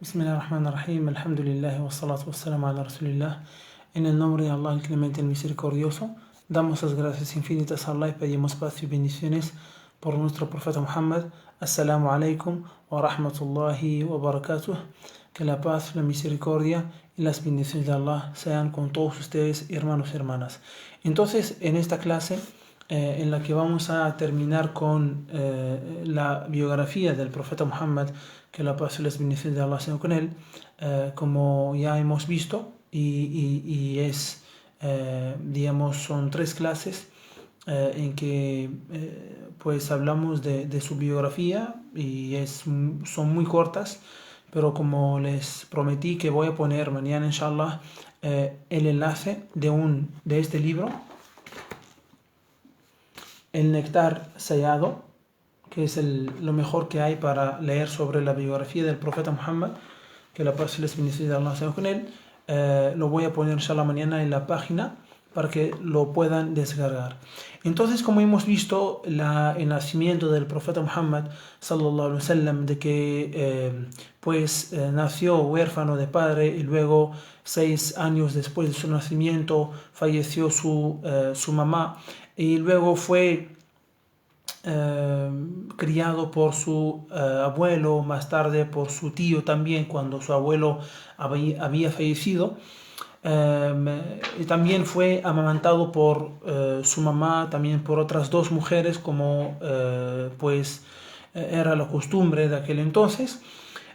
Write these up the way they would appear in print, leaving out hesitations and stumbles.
Bismillahirrahmanirrahim, alhamdulillah wa salatu wa salam ala rasulillah. En el nombre de Allah, el clemente, el misericordioso, damos las gracias infinitas a Allah y pedimos paz y bendiciones por nuestro profeta Muhammad. Assalamu alaikum wa rahmatullahi wa barakatuh. Que la paz, la misericordia y las bendiciones de Allah sean con todos ustedes, hermanos y hermanas. Entonces, en esta clase, en la que vamos a terminar con la biografía del profeta Muhammad, que la paz y las bendiciones de Allah sean con él, como ya hemos visto, y es, digamos, son 3 clases en que pues hablamos de su biografía y son muy cortas, pero como les prometí que voy a poner mañana, inshallah, el enlace de este libro, El Néctar Sellado, que es lo mejor que hay para leer sobre la biografía del profeta Muhammad, que la paz y las bendiciones de Allah sean con él. Lo voy a poner inshallah mañana en la página para que lo puedan descargar. Entonces, como hemos visto, el nacimiento del profeta Muhammad sallallahu alaihi wasallam, de que nació huérfano de padre y luego 6 años después de su nacimiento falleció su mamá, y luego fue criado por su abuelo, más tarde por su tío también, cuando su abuelo había fallecido. Y también fue amamantado por su mamá, también por otras 2 mujeres, como era la costumbre de aquel entonces.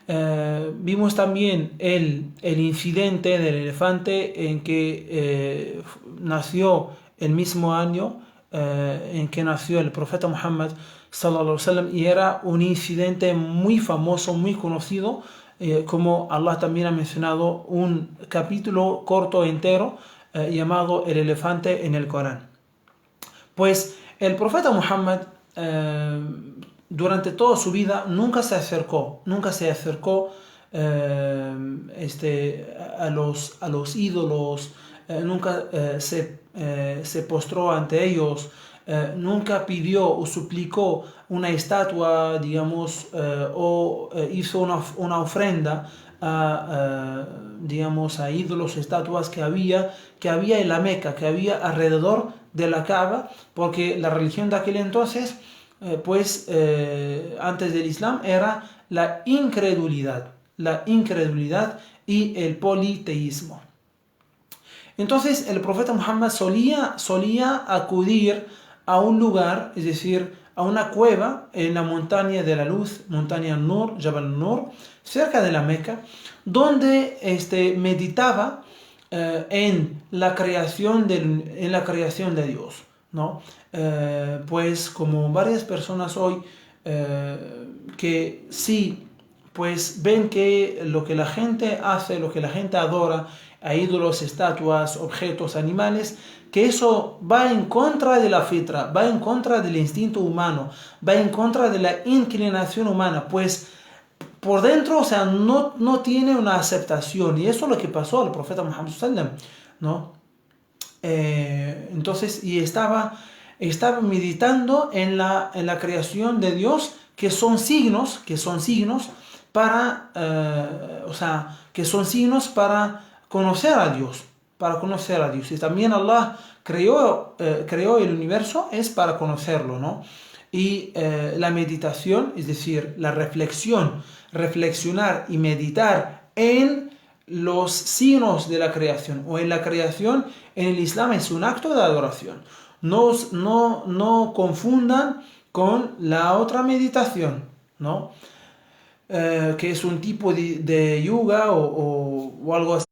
Vimos también el incidente del elefante, en que nació el mismo año en que nació el profeta Muhammad sallallahu alaihi wasallam, y era un incidente muy famoso, muy conocido, como Allah también ha mencionado un capítulo corto entero llamado El elefante en el Corán. Pues el profeta Muhammad durante toda su vida nunca se acercó a los ídolos, nunca se postró ante ellos, nunca pidió o suplicó una estatua, digamos, hizo una ofrenda digamos, a ídolos, estatuas que había en la Meca, que había alrededor de la Kaaba, porque la religión de aquel entonces, antes del Islam, era la incredulidad y el politeísmo. Entonces el profeta Muhammad solía acudir a un lugar, es decir, a una cueva en la montaña de la luz, montaña Nur, Jabal Nur, cerca de la Meca, donde meditaba en la creación de Dios, ¿no? Pues como varias personas hoy que sí, pues ven que lo que la gente hace, lo que la gente adora, a ídolos, estatuas, objetos, animales, que eso va en contra de la fitra, va en contra del instinto humano, va en contra de la inclinación humana, pues por dentro, o sea, no tiene una aceptación. Y eso es lo que pasó al profeta Muhammad sallam, ¿no? Entonces, y estaba meditando en la creación de Dios, que son signos para, que son signos para conocer a Dios. Y también Allah creó el universo es para conocerlo, ¿no? Y la meditación, es decir, la reflexionar y meditar en los signos de la creación o en la creación en el Islam, es un acto de adoración. No confundan con la otra meditación, ¿no? Que es un tipo de yoga o algo así.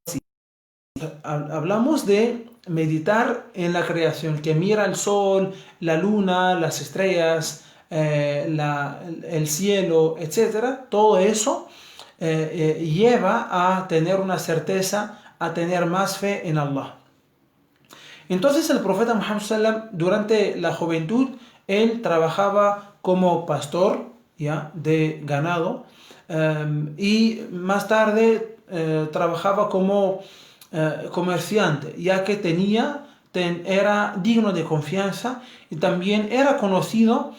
Hablamos de meditar en la creación, que mira el sol, la luna, las estrellas, el cielo, etc. Todo eso lleva a tener una certeza, a tener más fe en Allah. Entonces el profeta Muhammad sallam, durante la juventud, él trabajaba como pastor, ¿ya?, de ganado, y más tarde trabajaba como comerciante, ya que era digno de confianza, y también era conocido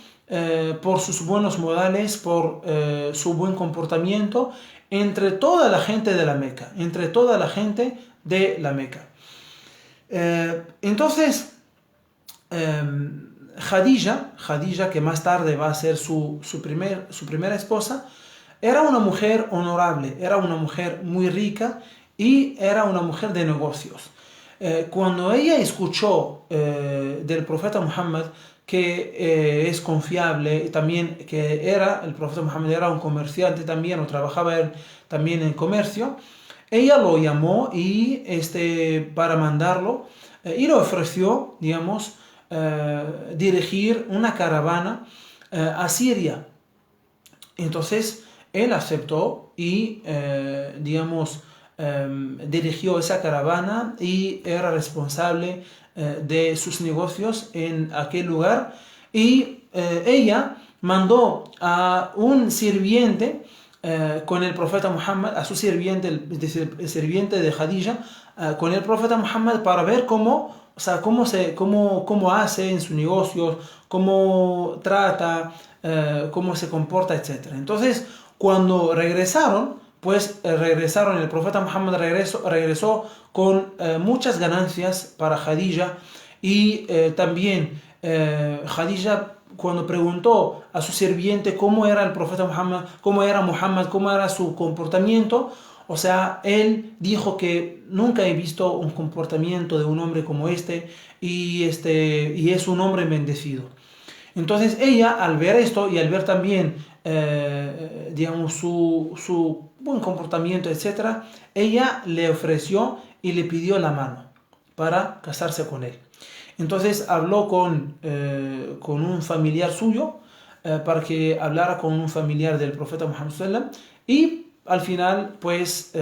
por sus buenos modales, por su buen comportamiento entre toda la gente de la Meca, entre toda la gente de la Meca. Entonces, Khadija, que más tarde va a ser su primera esposa, era una mujer honorable, era una mujer muy rica y era una mujer de negocios. Cuando ella escuchó del profeta Muhammad que es confiable, también que el profeta Muhammad era un comerciante también, o trabajaba también en comercio, ella lo llamó y para mandarlo y le ofreció, digamos, dirigir una caravana a Siria. Entonces él aceptó y, digamos, dirigió esa caravana y era responsable de sus negocios en aquel lugar. Y ella mandó a un sirviente con el profeta Muhammad, a su sirviente, el sirviente de Khadija, con el profeta Muhammad para ver cómo, o sea, cómo hace en sus negocios, cómo trata, cómo se comporta, etc. Entonces, cuando regresaron, el profeta Muhammad regresó con muchas ganancias para Khadija y también Khadija cuando preguntó a su sirviente cómo era el profeta Muhammad, cómo era su comportamiento, o sea, él dijo que nunca he visto un comportamiento de un hombre como y es un hombre bendecido. Entonces ella, al ver esto y al ver también, digamos, su buen comportamiento, etc., ella le ofreció y le pidió la mano para casarse con él. Entonces habló con un familiar suyo para que hablara con un familiar del profeta Muhammad sallam, y al final pues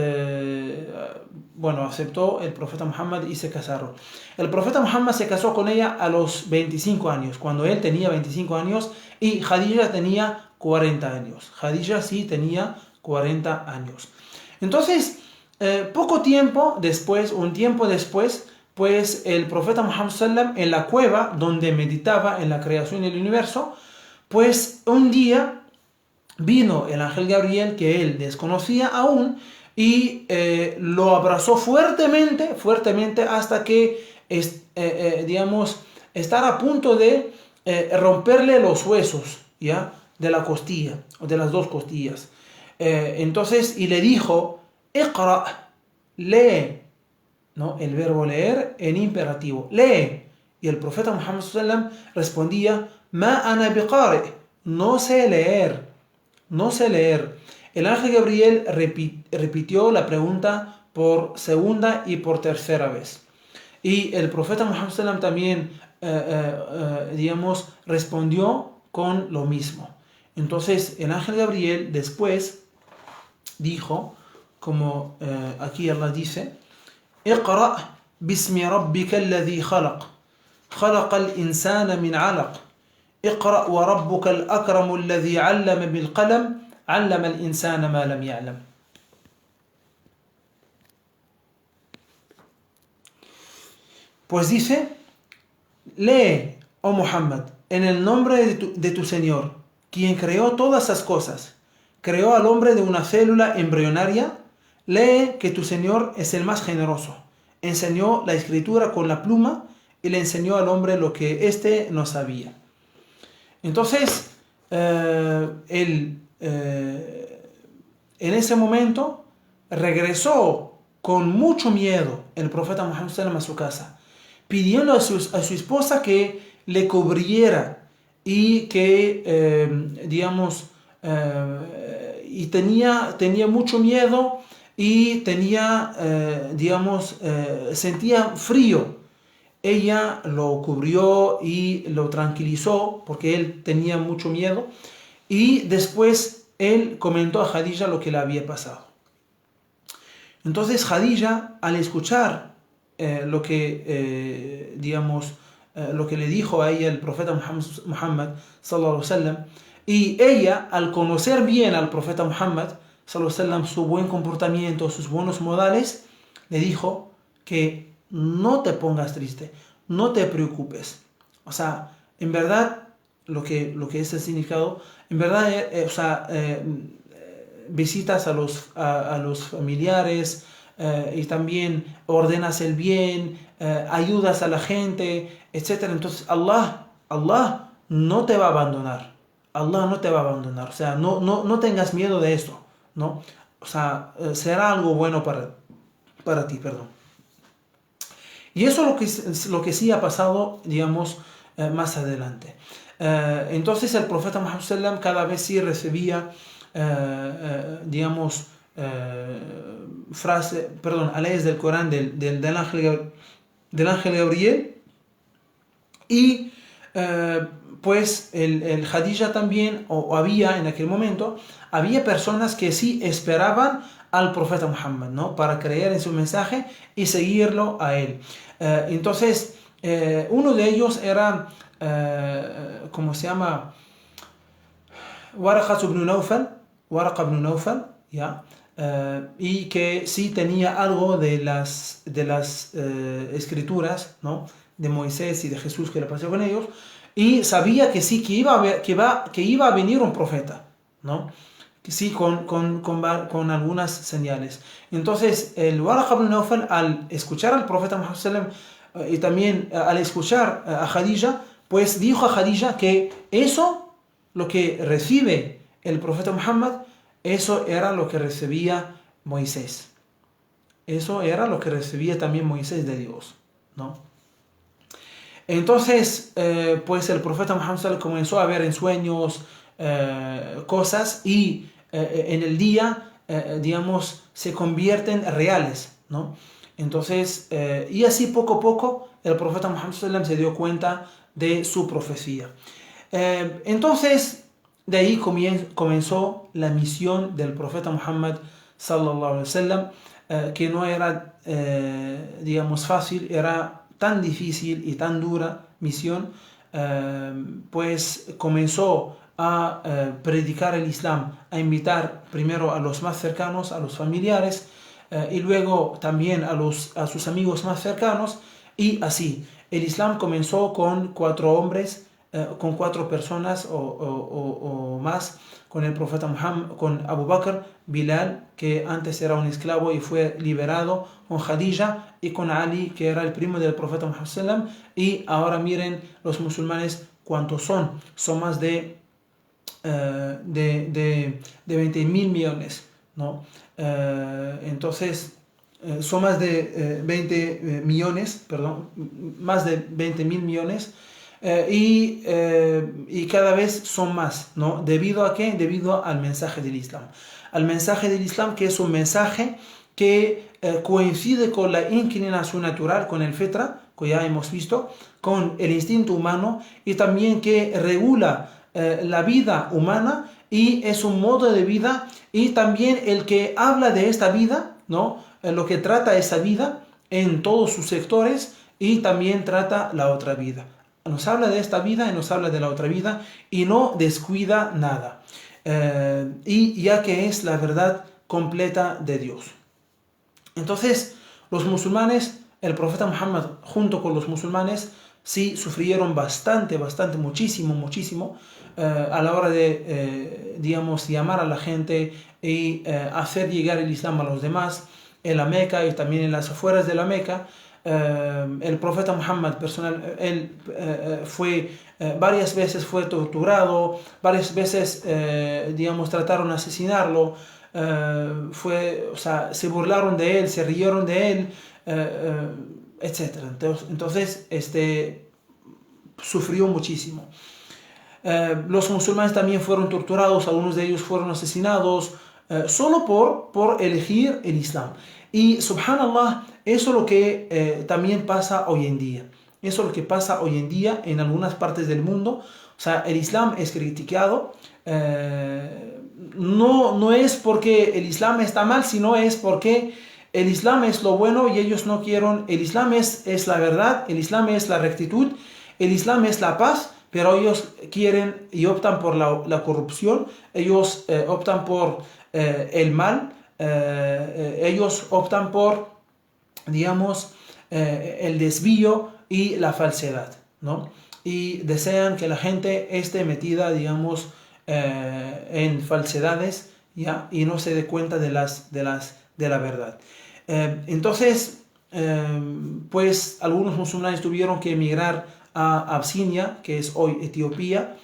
aceptó el profeta Muhammad y se casaron. El profeta Muhammad se casó con ella a los 25 años, cuando él tenía 25 años y Khadija tenía 40 años. Khadija sí tenía 40 años. Entonces, un tiempo después, pues el profeta Muhammad sallam, en la cueva donde meditaba en la creación del universo, pues un día vino el ángel Gabriel, que él desconocía aún, y lo abrazó fuertemente hasta que, digamos, estar a punto de romperle los huesos, ¿ya?, de la costilla, o de las dos costillas. Entonces, y le dijo, Iqra, lee, ¿no? El verbo leer en imperativo, lee. Y el profeta Muhammad sallam respondía, Ma ana biqari, no sé leer. El ángel Gabriel repitió la pregunta por segunda y por tercera vez. Y el profeta Muhammad sallam también, digamos, respondió con lo mismo. Entonces el ángel Gabriel después dijo, como aquí Allah dice, Iqra bismi rabbika alladhi khalaq, خلق الإنسان من علق اقرأ وربك الأكرم الذي علم بالقلم علم الإنسان ما لم يعلم. Pues dice, lee, oh Muhammad, en el nombre de tu Señor, quien creó todas las cosas, creó al hombre de una célula embrionaria, lee que tu Señor es el más generoso, enseñó la escritura con la pluma y le enseñó al hombre lo que éste no sabía. Entonces, en ese momento regresó con mucho miedo el profeta Muhammad sallam a su casa, pidiendo a su esposa que le cubriera y que, digamos, y tenía mucho miedo y sentía frío. Ella lo cubrió y lo tranquilizó porque él tenía mucho miedo, y después él comentó a Khadija lo que le había pasado. Entonces Khadija, al escuchar lo que le dijo a ella el profeta Muhammad sallallahu alaihi wasallam, y ella, al conocer bien al profeta Muhammad sallallahu alaihi wasallam, su buen comportamiento, sus buenos modales, le dijo que no te pongas triste, no te preocupes. O sea, en verdad, lo que es el significado, en verdad, visitas a los familiares, y también ordenas el bien, ayudas a la gente, etc. Entonces Allah no te va a abandonar. Allah no te va a abandonar. O sea, no tengas miedo de esto, ¿no? O sea, será algo bueno para ti, perdón. Y eso es lo que sí ha pasado, digamos, más adelante. Entonces el profeta Muhammad sallam cada vez sí recibía, digamos, leyes del Corán del ángel Gabriel. Y pues el Khadija también, o había en aquel momento, había personas que sí esperaban al profeta Muhammad, ¿no? Para creer en su mensaje y seguirlo a él. Entonces, uno de ellos era, ¿cómo se llama? Waraqa ibn Nawfal, ¿ya? Y que sí tenía algo de las escrituras, ¿no? De Moisés y de Jesús que le pasó con ellos, y sabía que sí, que iba a venir un profeta, ¿no? Que sí, con algunas señales. Entonces, el Waraqa ibn Nawfal, al escuchar al profeta Muhammad sallam, y también al escuchar a Khadija, pues dijo a Khadija que eso, lo que recibe el profeta Muhammad, eso era lo que recibía Moisés. Eso era lo que recibía también Moisés de Dios, ¿no? Entonces, pues el profeta Muhammad comenzó a ver en sueños cosas, y en el día, digamos, se convierten reales, ¿no? Entonces, y así poco a poco, el profeta Muhammad se dio cuenta de su profecía. Entonces, de ahí comenzó la misión del profeta Muhammad sallallahu alaihi wasallam, que no era, digamos, fácil, era tan difícil y tan dura misión. Pues comenzó a predicar el Islam, a invitar primero a los más cercanos, a los familiares, y luego también a sus amigos más cercanos, y así. El Islam comenzó con 4 hombres, con 4 personas o más, con el profeta Muhammad, con Abu Bakr, Bilal, que antes era un esclavo y fue liberado, con Khadija, y con Ali, que era el primo del profeta Muhammad sallam. Y ahora miren los musulmanes cuántos son más de 20.000 millones, ¿no? Entonces, son más de 20 millones, perdón, más de 20.000 millones, y cada vez son más, ¿no? ¿Debido a qué? Debido al mensaje del Islam. Al mensaje del Islam, que es un mensaje que coincide con la inclinación natural, con el fitra, que ya hemos visto, con el instinto humano, y también que regula la vida humana, y es un modo de vida, y también el que habla de esta vida, ¿no? Lo que trata esa vida en todos sus sectores, y también trata la otra vida. Nos habla de esta vida y nos habla de la otra vida, y no descuida nada, y ya que es la verdad completa de Dios. Entonces, los musulmanes, el profeta Muhammad junto con los musulmanes, sí sufrieron bastante, muchísimo, a la hora de, digamos, llamar a la gente y hacer llegar el Islam a los demás, en la Meca y también en las afueras de la Meca. El profeta Muhammad él varias veces fue torturado, varias veces, digamos, trataron de asesinarlo, o sea, se burlaron de él, se rieron de él, etc. Entonces, sufrió muchísimo. Los musulmanes también fueron torturados, algunos de ellos fueron asesinados, solo por elegir el Islam. Y subhanallah, eso es lo que también pasa hoy en día. Eso es lo que pasa hoy en día en algunas partes del mundo. O sea, el Islam es criticado. No es porque el Islam está mal, sino es porque el Islam es lo bueno y ellos no quieren. El Islam es la verdad, el Islam es la rectitud, el Islam es la paz, pero ellos quieren y optan por la corrupción, ellos optan por el mal, ellos optan por, digamos, el desvío y la falsedad, ¿no? Y desean que la gente esté metida, digamos, en falsedades ¿ya? Y no se dé cuenta de la verdad. Entonces, pues algunos musulmanes tuvieron que emigrar a Absinia, que es hoy Etiopía,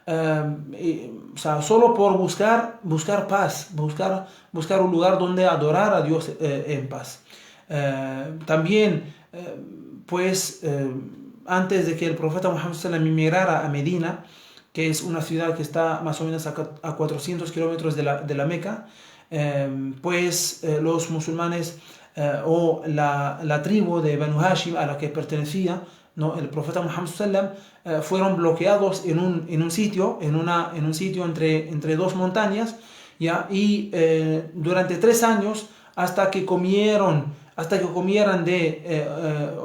o sea, solo por buscar paz, buscar un lugar donde adorar a Dios en paz. También, pues, antes de que el profeta Muhammad sallam emigrara a Medina, que es una ciudad que está más o menos a 400 kilómetros de la Meca, pues los musulmanes o la tribu de Banu Hashim a la que pertenecía, ¿no?, el profeta Muhammad sallam, fueron bloqueados en un sitio entre dos montañas, ¿ya? Y durante 3 años hasta que comieran o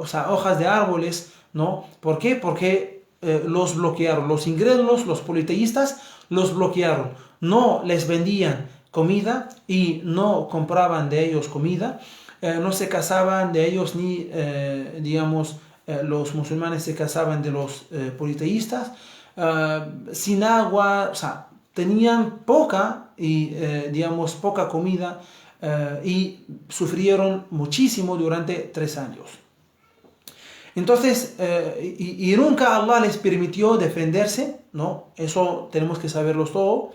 sea, hojas de árboles, ¿no? ¿Por qué? Porque los bloquearon, los incrédulos, los politeístas los bloquearon, no les vendían comida y no compraban de ellos comida, no se casaban de ellos ni, digamos, los musulmanes se casaban de los politeístas, sin agua, o sea, tenían poca comida, y sufrieron muchísimo durante 3 años. Entonces, y nunca Allah les permitió defenderse, ¿no? Eso tenemos que saberlo todo,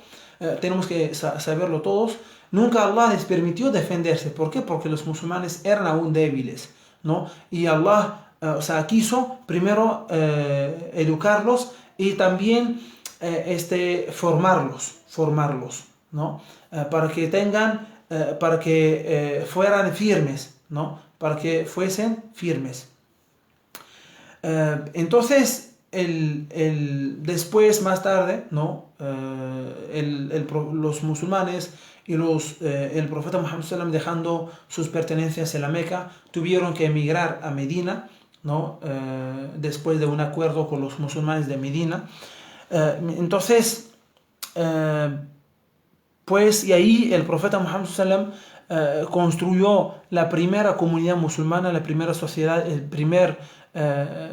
saberlo todos. Nunca Allah les permitió defenderse. ¿Por qué? Porque los musulmanes eran aún débiles, ¿no? Y Allah, o sea, quiso primero educarlos y también formarlos, ¿no? Para que fueran firmes, ¿no? Para que fuesen firmes. Entonces, después, más tarde, ¿no? Los musulmanes y el profeta Muhammad sallam, dejando sus pertenencias en la Meca, tuvieron que emigrar a Medina, ¿no? Después de un acuerdo con los musulmanes de Medina. Entonces, pues, y ahí el profeta Muhammad sallam construyó la primera comunidad musulmana, la primera sociedad, el primer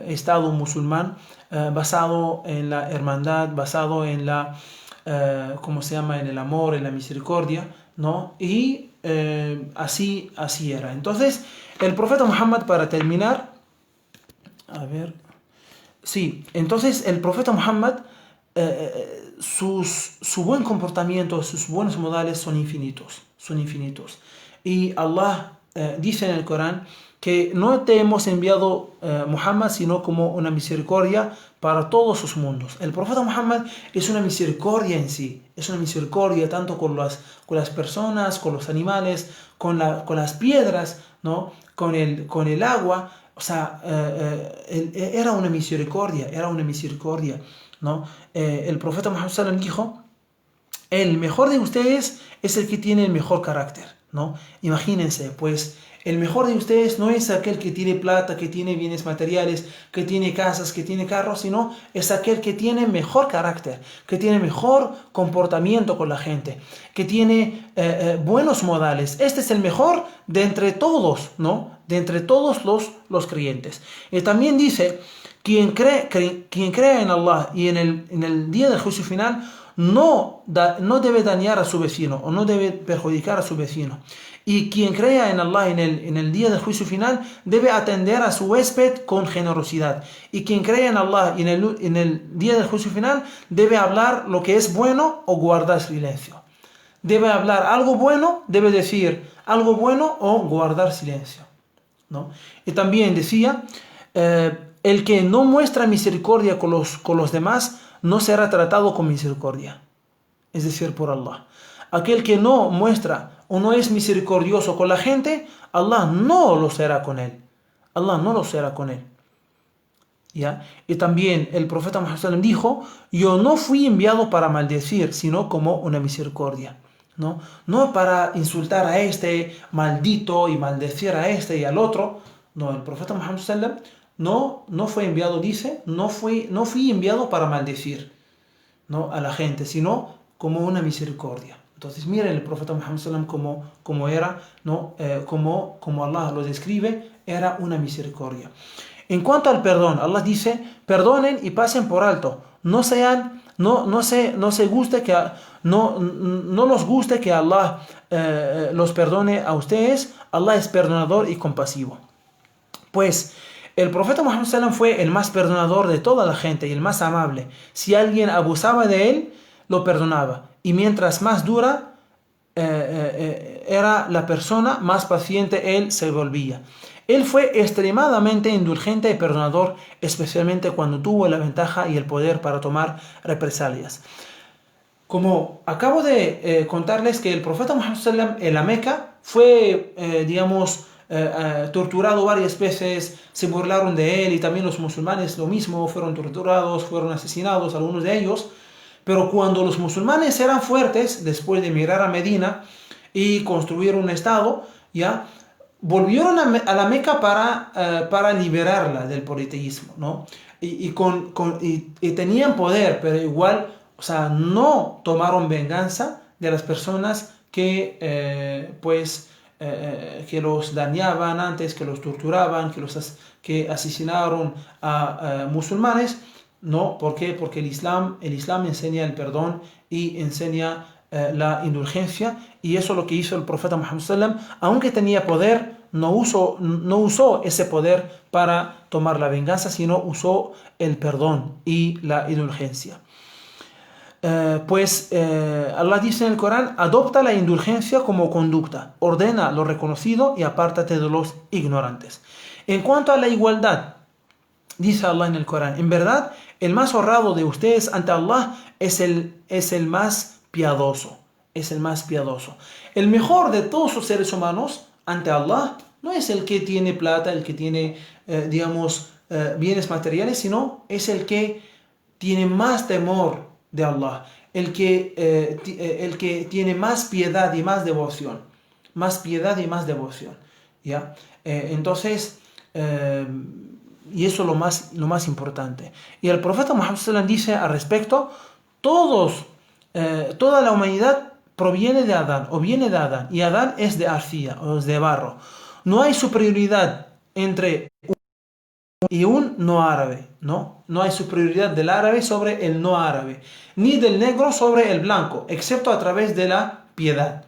Estado musulmán, basado en la hermandad, basado en ¿cómo se llama?, en el amor, en la misericordia, ¿no? Y así era. Entonces, el profeta Muhammad, para terminar, entonces el profeta Muhammad, su buen comportamiento, sus buenos modales son infinitos. Y Allah dice en el Corán que no te hemos enviado, Muhammad, sino como una misericordia para todos los mundos. El profeta Muhammad es una misericordia en sí, es una misericordia tanto con las personas, con los animales, con las piedras, ¿no? con el agua. O sea, era una misericordia, ¿no? El profeta Muhammad sallam dijo: el mejor de ustedes es el que tiene el mejor carácter, ¿no? Imagínense, pues, el mejor de ustedes no es aquel que tiene plata, que tiene bienes materiales, que tiene casas, que tiene carros, sino es aquel que tiene mejor carácter, que tiene mejor comportamiento con la gente, que tiene buenos modales. Este es el mejor de entre todos, ¿no? De entre todos los creyentes. Y también dice: quien crea en Allah y en el día del juicio final no debe dañar a su vecino o no debe perjudicar a su vecino. Y quien crea en Allah en el día del juicio final debe atender a su huésped con generosidad. Y quien cree en Allah y en el día del juicio final debe hablar lo que es bueno o guardar silencio. Debe hablar algo bueno, debe decir algo bueno o guardar silencio, ¿no? Y también decía: el que no muestra misericordia con los demás no será tratado con misericordia, es decir, por Allah. Aquel que no muestra o no es misericordioso con la gente, Allah no lo será con él. ¿Ya? Y también el profeta Muhammad sallam dijo: yo no fui enviado para maldecir, sino como una misericordia, ¿no? No para insultar a este maldito y maldecir a este y al otro. No, el profeta Muhammad sallam no fue enviado, dice, no fui enviado para maldecir, ¿no?, a la gente, sino como una misericordia. Entonces, miren el profeta Muhammad sallam como era, ¿no? Como Allah lo describe, era una misericordia. En cuanto al perdón, Allah dice, perdonen y pasen por alto. No se guste que, no los guste que Allah los perdone a ustedes. Allah es perdonador y compasivo. Pues el profeta Muhammad SAW fue el más perdonador de toda la gente y el más amable. Si alguien abusaba de él, lo perdonaba. Y mientras más dura era la persona, más paciente él se volvía. Él fue extremadamente indulgente y perdonador, especialmente cuando tuvo la ventaja y el poder para tomar represalias. Como acabo de contarles que el profeta Muhammad SAW en la Meca fue, torturado varias veces, se burlaron de él, y también los musulmanes lo mismo, fueron torturados, fueron asesinados, algunos de ellos. Pero cuando los musulmanes eran fuertes, después de emigrar a Medina y construir un estado, ya volvieron a la Meca para liberarla del politeísmo, ¿no? Y tenían poder, pero igual, o sea, no tomaron venganza de las personas que, que los dañaban antes, que los torturaban, que asesinaron a musulmanes. No, ¿por qué? Porque el Islam enseña el perdón y enseña la indulgencia, y eso es lo que hizo el profeta Muhammad sallam. Aunque tenía poder, no usó ese poder para tomar la venganza, sino usó el perdón y la indulgencia. Allah dice en el Corán, adopta la indulgencia como conducta, ordena lo reconocido y apártate de los ignorantes. En cuanto a la igualdad, dice Allah en el Corán, en verdad, el más honrado de ustedes ante Allah es el más piadoso. Es el más piadoso. El mejor de todos los seres humanos ante Allah no es el que tiene plata, el que tiene, bienes materiales, sino es el que tiene más temor de Allah, el que tiene más piedad y más devoción. Más piedad y más devoción. ¿Ya? Entonces, y eso es lo más importante. Y el profeta Muhammad sallam dice al respecto, toda la humanidad proviene de Adán, o viene de Adán, y Adán es de arcilla, o es de barro. No hay superioridad entre y un no árabe, ¿no? No hay superioridad del árabe sobre el no árabe, ni del negro sobre el blanco, excepto a través de la piedad.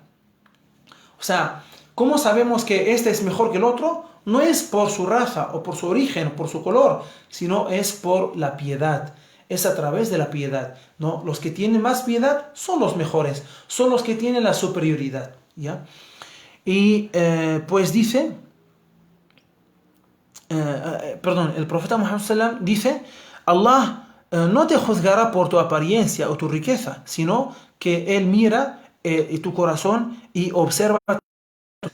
O sea, ¿cómo sabemos que este es mejor que el otro? No es por su raza o por su origen o por su color, sino es por la piedad. Es a través de la piedad, ¿no? Los que tienen más piedad son los mejores, son los que tienen la superioridad, ¿ya? Y pues dice, el profeta Muhammad sallam dice, Allah no te juzgará por tu apariencia o tu riqueza, sino que Él mira tu corazón y observa,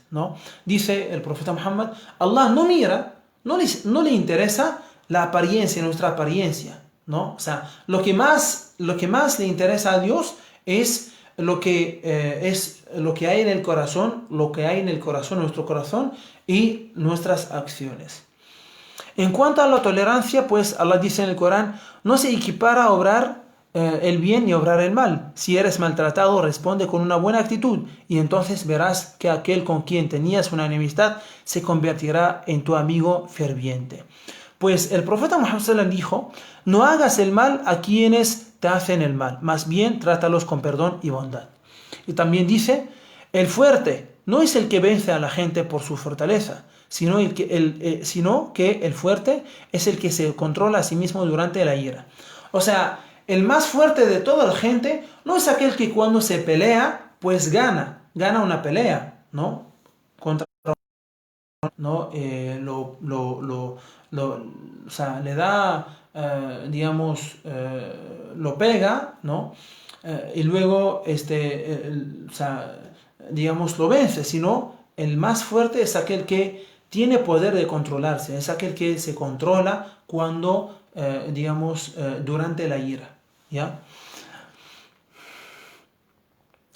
¿no? Dice el profeta Muhammad, Allah no mira, no le interesa la apariencia, nuestra apariencia, ¿no? O sea, lo que más le interesa a Dios es lo que hay en el corazón, nuestro corazón y nuestras acciones. En cuanto a la tolerancia, pues Allah dice en el Corán, no se equipara a obrar el bien ni obrar el mal. Si eres maltratado, responde con una buena actitud, y entonces verás que aquel con quien tenías una enemistad se convertirá en tu amigo ferviente. Pues el profeta Muhammad sallam dijo, no hagas el mal a quienes te hacen el mal, más bien trátalos con perdón y bondad. Y también dice, el fuerte no es el que vence a la gente por su fortaleza, sino que el fuerte es el que se controla a sí mismo durante la ira. O sea, el más fuerte de toda la gente no es aquel que cuando se pelea, pues gana una pelea, ¿no? Contra, ¿no? O sea, le da, lo pega, ¿no? Y luego, lo vence, sino el más fuerte es aquel que tiene poder de controlarse, es aquel que se controla cuando, durante la ira, ¿ya?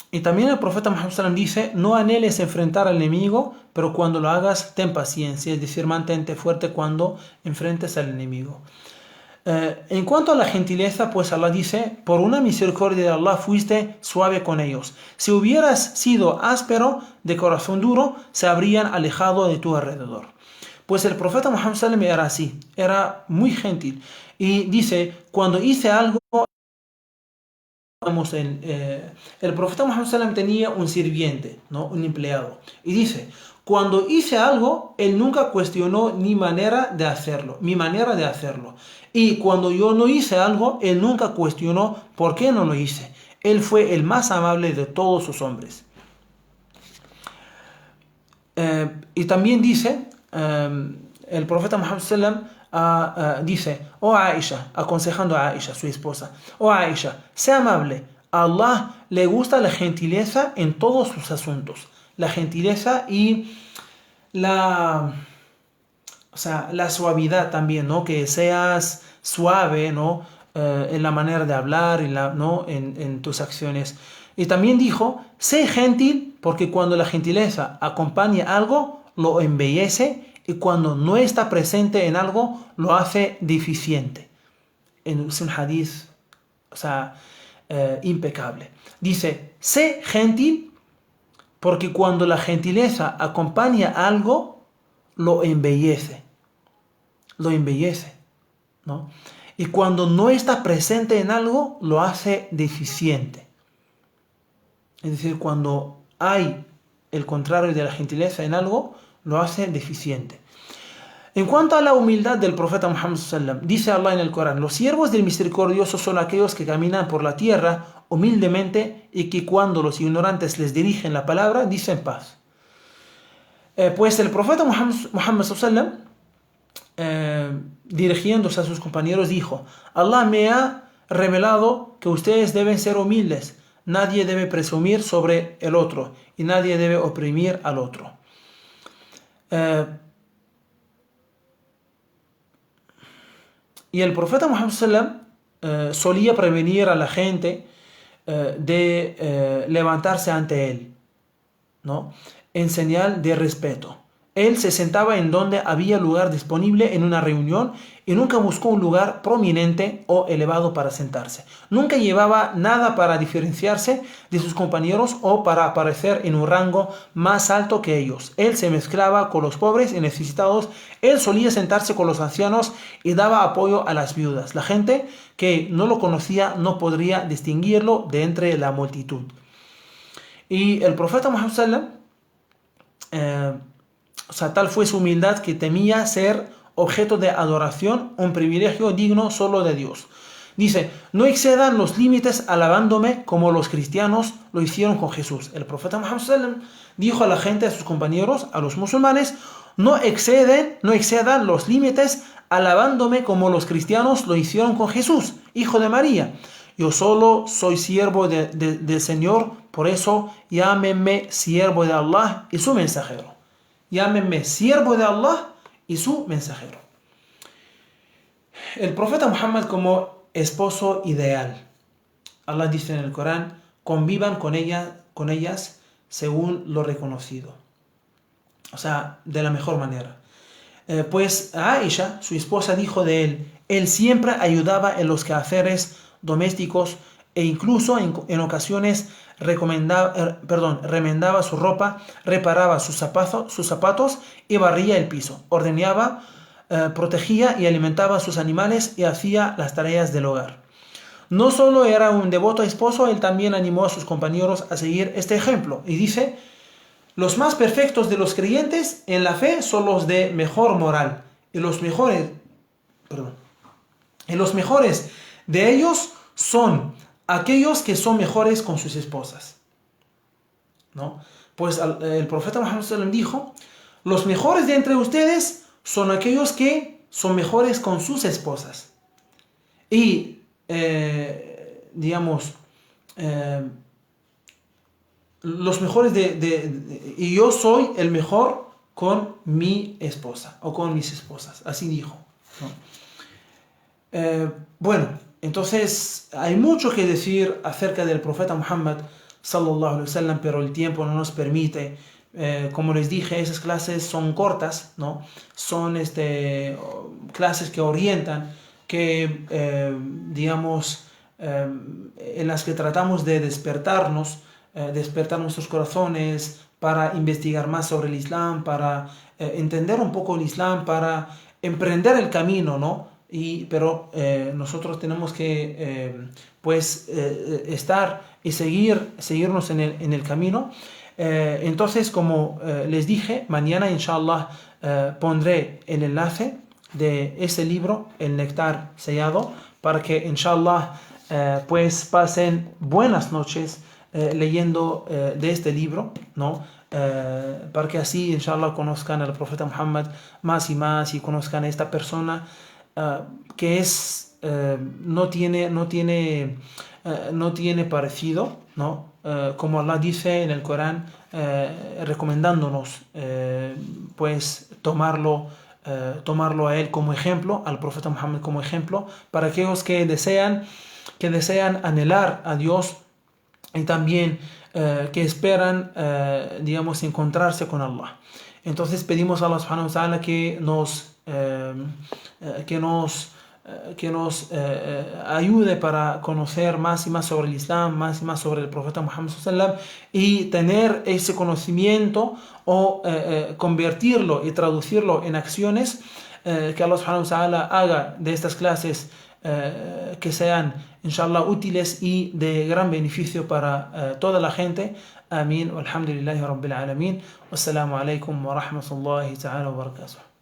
Y también el profeta Muhammad sallam dice, no anheles enfrentar al enemigo, pero cuando lo hagas, ten paciencia, es decir, mantente fuerte cuando enfrentes al enemigo. En cuanto a la gentileza, pues Allah dice, por una misericordia de Allah fuiste suave con ellos. Si hubieras sido áspero de corazón duro, se habrían alejado de tu alrededor. Pues el profeta Muhammad sallam era así, era muy gentil. Y dice, cuando hice algo, el profeta Muhammad sallam tenía un sirviente, ¿no? Un empleado. Y dice, cuando hice algo, él nunca cuestionó mi manera de hacerlo. Y cuando yo no hice algo, él nunca cuestionó por qué no lo hice. Él fue el más amable de todos sus hombres. Y también dice, el profeta Muhammad sallam dice, oh Aisha, aconsejando a Aisha, su esposa, oh Aisha, sea amable, a Allah le gusta la gentileza en todos sus asuntos, la gentileza y la, la suavidad también, ¿no? Que seas suave, ¿no? En la manera de hablar, ¿no? En tus acciones. Y también dijo, sé gentil porque cuando la gentileza acompaña algo, lo embellece y cuando no está presente en algo, lo hace deficiente. Es un hadith, impecable. Dice, sé gentil porque cuando la gentileza acompaña algo, lo embellece. Lo embellece, ¿no? Y cuando no está presente en algo, lo hace deficiente. Es decir, cuando hay el contrario de la gentileza en algo, lo hace deficiente. En cuanto a la humildad del profeta Muhammad sallam, dice Allah en el Corán, los siervos del misericordioso son aquellos que caminan por la tierra humildemente y que cuando los ignorantes les dirigen la palabra, dicen paz. Pues el profeta Muhammad sallam, dirigiéndose a sus compañeros, dijo, Allah me ha revelado que ustedes deben ser humildes, nadie debe presumir sobre el otro y nadie debe oprimir al otro. Y el profeta Muhammad sallam solía prevenir a la gente de levantarse ante él, ¿no? En señal de respeto. Él se sentaba en donde había lugar disponible en una reunión y nunca buscó un lugar prominente o elevado para sentarse. Nunca llevaba nada para diferenciarse de sus compañeros o para aparecer en un rango más alto que ellos. Él se mezclaba con los pobres y necesitados. Él solía sentarse con los ancianos y daba apoyo a las viudas. La gente que no lo conocía no podría distinguirlo de entre la multitud. Y el profeta Muhammad sallam, tal fue su humildad que temía ser objeto de adoración, un privilegio digno solo de Dios. Dice, no excedan los límites alabándome como los cristianos lo hicieron con Jesús. El profeta Muhammad sallam dijo a la gente, a sus compañeros, a los musulmanes, no excedan los límites alabándome como los cristianos lo hicieron con Jesús, hijo de María. Yo solo soy siervo del Señor, por eso llámenme siervo de Allah y su mensajero. Llámenme siervo de Allah y su mensajero. El profeta Muhammad como esposo ideal. Allah dice en el Corán, convivan con ellas según lo reconocido. De la mejor manera. Pues Aisha, su esposa, dijo de él siempre ayudaba en los quehaceres domésticos e incluso en ocasiones remendaba su ropa, reparaba sus zapatos y barría el piso, ordenaba, protegía y alimentaba a sus animales y hacía las tareas del hogar. No solo era un devoto esposo, él también animó a sus compañeros a seguir este ejemplo y dice, los más perfectos de los creyentes en la fe son los de mejor moral y los mejores de ellos son aquellos que son mejores con sus esposas, ¿no? Pues el profeta Muhammad sallam dijo, los mejores de entre ustedes son aquellos que son mejores con sus esposas. Y, los mejores y yo soy el mejor con mi esposa o con mis esposas. Así dijo, ¿no? Entonces hay mucho que decir acerca del profeta Muhammad sallallahu alaihi wasallam, pero el tiempo no nos permite. Como les dije, esas clases son cortas, ¿no? Son clases que orientan, que en las que tratamos de despertar nuestros corazones para investigar más sobre el Islam, para entender un poco el Islam, para emprender el camino, ¿no? Pero nosotros tenemos que estar y seguirnos en el camino. Entonces, como les dije, mañana inshallah pondré el enlace de ese libro, El Néctar Sellado, para que inshallah pues pasen buenas noches leyendo de este libro, ¿no? Para que así inshallah conozcan al profeta Muhammad más y más y conozcan a esta persona que es no tiene parecido, ¿no? Como Allah dice en el Corán, recomendándonos pues tomarlo a él como ejemplo, al profeta Muhammad como ejemplo, para aquellos que desean anhelar a Dios y también que esperan, digamos, encontrarse con Allah. Entonces pedimos a Allah subhanahu wa ta'ala que nos ayude para conocer más y más sobre el Islam, más y más sobre el profeta Muhammad sallallahu alaihi wasallam, y tener ese conocimiento o convertirlo y traducirlo en acciones, que Allah subhanahu wa ta'ala haga de estas clases que sean inshallah útiles y de gran beneficio para toda la gente. Amén. Walhamdulillahi rabbil alamin. Wassalamu alaikum wa rahmatullahi ta'ala wa barakatuh.